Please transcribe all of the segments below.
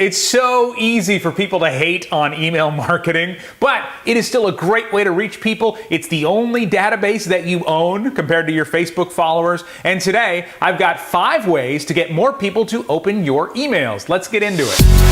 It's so easy for people to hate on email marketing, but it is still a great way to reach people. It's the only database that you own compared to your Facebook followers. And today, I've got 5 ways to get more people to open your emails. Let's get into it.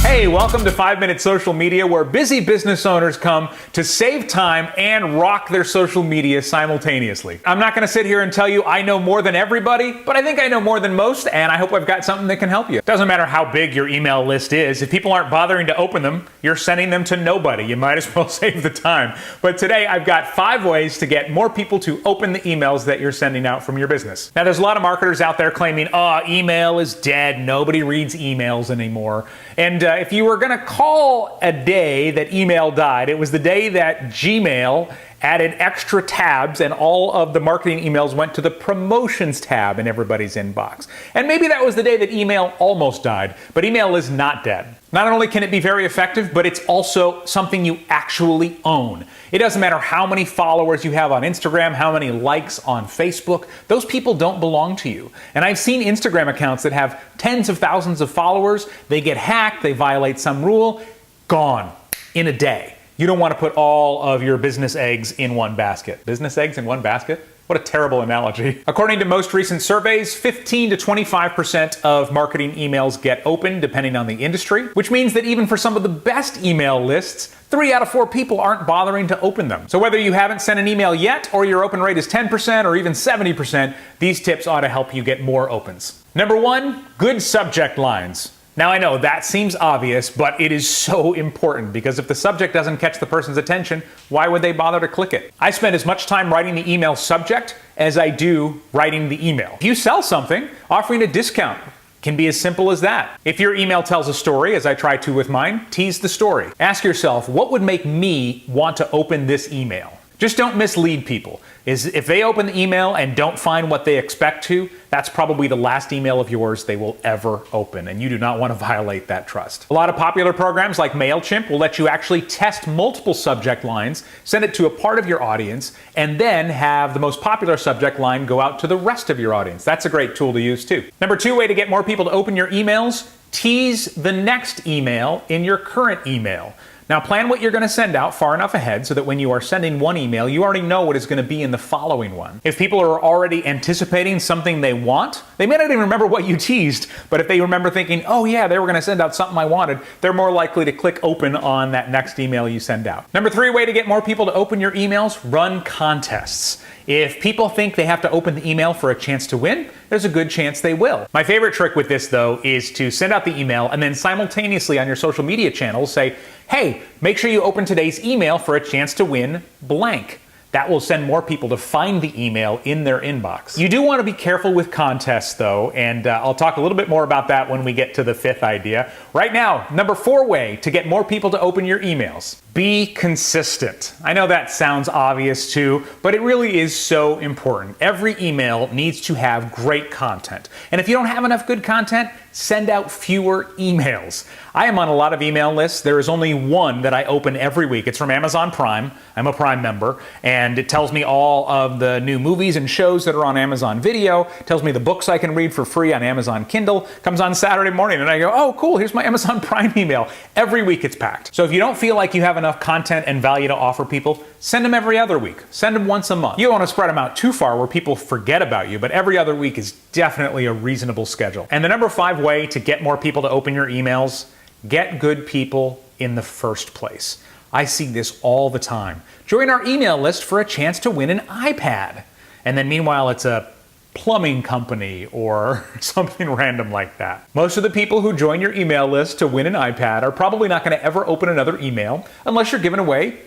Hey, welcome to 5-Minute Social Media, where busy business owners come to save time and rock their social media simultaneously. I'm not going to sit here and tell you I know more than everybody, but I think I know more than most, and I hope I've got something that can help you. Doesn't matter how big your email list is. If people aren't bothering to open them, you're sending them to nobody. You might as well save the time. But today, I've got 5 ways to get more people to open the emails that you're sending out from your business. Now, there's a lot of marketers out there claiming, email is dead. Nobody reads emails anymore. And if you were going to call a day that email died, it was the day that Gmail added extra tabs and all of the marketing emails went to the promotions tab in everybody's inbox. And maybe that was the day that email almost died, but email is not dead. Not only can it be very effective, but it's also something you actually own. It doesn't matter how many followers you have on Instagram, how many likes on Facebook, those people don't belong to you. And I've seen Instagram accounts that have tens of thousands of followers, they get hacked, they violate some rule, gone in a day. You don't want to put all of your business eggs in one basket. Business eggs in one basket? What a terrible analogy. According to most recent surveys, 15 to 25% of marketing emails get opened depending on the industry, which means that even for some of the best email lists, 3 out of 4 people aren't bothering to open them. So whether you haven't sent an email yet or your open rate is 10% or even 70%, these tips ought to help you get more opens. Number 1, good subject lines. Now I know that seems obvious, but it is so important because if the subject doesn't catch the person's attention, why would they bother to click it? I spend as much time writing the email subject as I do writing the email. If you sell something, offering a discount can be as simple as that. If your email tells a story, as I try to with mine, tease the story. Ask yourself, what would make me want to open this email? Just don't mislead people. If they open the email and don't find what they expect to, that's probably the last email of yours they will ever open, and you do not want to violate that trust. A lot of popular programs like MailChimp will let you actually test multiple subject lines, send it to a part of your audience, and then have the most popular subject line go out to the rest of your audience. That's a great tool to use too. Number 2 way to get more people to open your emails, tease the next email in your current email. Now plan what you're going to send out far enough ahead so that when you are sending one email, you already know what is going to be in the following one. If people are already anticipating something they want, they may not even remember what you teased, but if they remember thinking, oh yeah, they were going to send out something I wanted, they're more likely to click open on that next email you send out. Number 3 way to get more people to open your emails, run contests. If people think they have to open the email for a chance to win, there's a good chance they will. My favorite trick with this, though, is to send out the email and then simultaneously on your social media channels say, hey, make sure you open today's email for a chance to win blank. That will send more people to find the email in their inbox. You do want to be careful with contests, though, and I'll talk a little bit more about that when we get to the 5th idea. Right now, number 4 way to get more people to open your emails. Be consistent. I know that sounds obvious too, but it really is so important. Every email needs to have great content. And if you don't have enough good content, send out fewer emails. I am on a lot of email lists. There is only one that I open every week. It's from Amazon Prime. I'm a Prime member, and it tells me all of the new movies and shows that are on Amazon Video. It tells me the books I can read for free on Amazon Kindle. Comes on Saturday morning, and I go, oh, cool, here's my Amazon Prime email. Every week it's packed. So if you don't feel like you have enough content and value to offer people, send them every other week. Send them once a month. You don't want to spread them out too far where people forget about you, but every other week is definitely a reasonable schedule. And the number 5 way to get more people to open your emails, get good people in the first place. I see this all the time. Join our email list for a chance to win an iPad. And then meanwhile, it's a plumbing company or something random like that. Most of the people who join your email list to win an iPad are probably not going to ever open another email unless you're giving away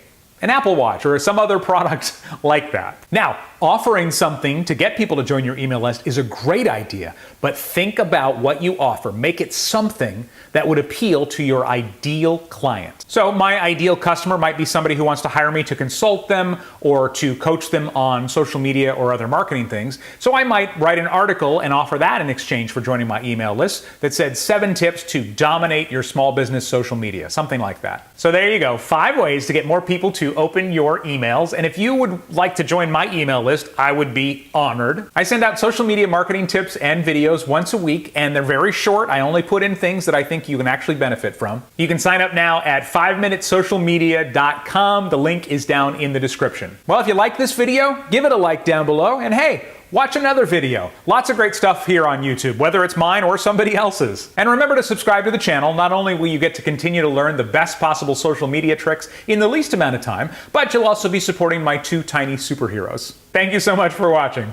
an Apple Watch or some other product like that. Now, offering something to get people to join your email list is a great idea, but think about what you offer. Make it something that would appeal to your ideal client. So my ideal customer might be somebody who wants to hire me to consult them or to coach them on social media or other marketing things. So I might write an article and offer that in exchange for joining my email list that said 7 tips to dominate your small business social media, something like that. So there you go, 5 ways to get more people to open your emails. And if you would like to join my email list, I would be honored. I send out social media marketing tips and videos once a week, and they're very short. I only put in things that I think you can actually benefit from. You can sign up now at 5minutesocialmedia.com. The link is down in the description. Well, if you like this video, give it a like down below, and hey, watch another video. Lots of great stuff here on YouTube, whether it's mine or somebody else's. And remember to subscribe to the channel. Not only will you get to continue to learn the best possible social media tricks in the least amount of time, but you'll also be supporting my two tiny superheroes. Thank you so much for watching.